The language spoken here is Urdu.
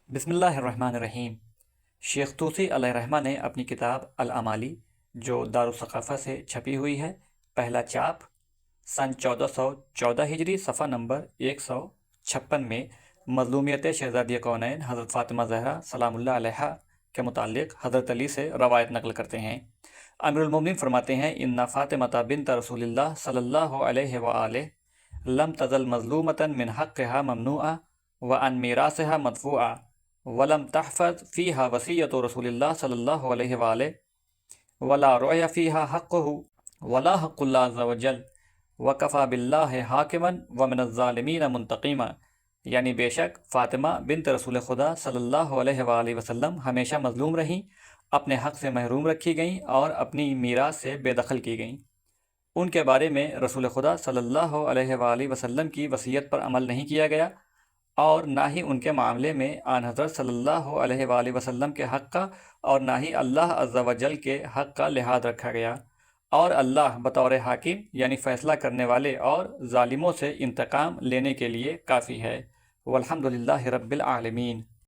بسم اللہ الرحمن الرحیم۔ شیخ طوسی علیہ رحمہ نے اپنی کتاب الامالی جو دارالثقافہ سے چھپی ہوئی ہے، پہلا چاپ سن 1414 ہجری صفحہ نمبر 156 میں مظلومیت شہزادی کونین حضرت فاطمہ زہرا سلام اللہ علیہا کے متعلق حضرت علی سے روایت نقل کرتے ہیں۔ امیر المومنین فرماتے ہیں ان فاطمہ بنت رسول اللہ صلی اللہ علیہ وآلہ لم تزل مظلومتا من حقها ممنوعا وعن میراثها مدفوعا ولم تحفظ فيها وصية رسول الله صلی اللہ علیہ وآلہ ولا رعي فيها حقه ولا حق الله عز وجل وكفى بالله حاكما ومن الظالمين منتقما، یعنی بے شک فاطمہ بنت رسول خدا صلی اللہ علیہ وآلہ وسلم ہمیشہ مظلوم رہیں، اپنے حق سے محروم رکھی گئیں اور اپنی میراث سے بے دخل کی گئیں۔ ان کے بارے میں رسول خدا صلی اللہ علیہ وآلہ وسلم کی وصیت پر عمل نہیں کیا گیا، اور نہ ہی ان کے معاملے میں آن حضرت صلی اللہ علیہ وآلہ وسلم کے حق کا اور نہ ہی اللہ عز و جل کے حق کا لحاظ رکھا گیا، اور اللہ بطور حاکم یعنی فیصلہ کرنے والے اور ظالموں سے انتقام لینے کے لیے کافی ہے۔ والحمدللہ رب العالمین۔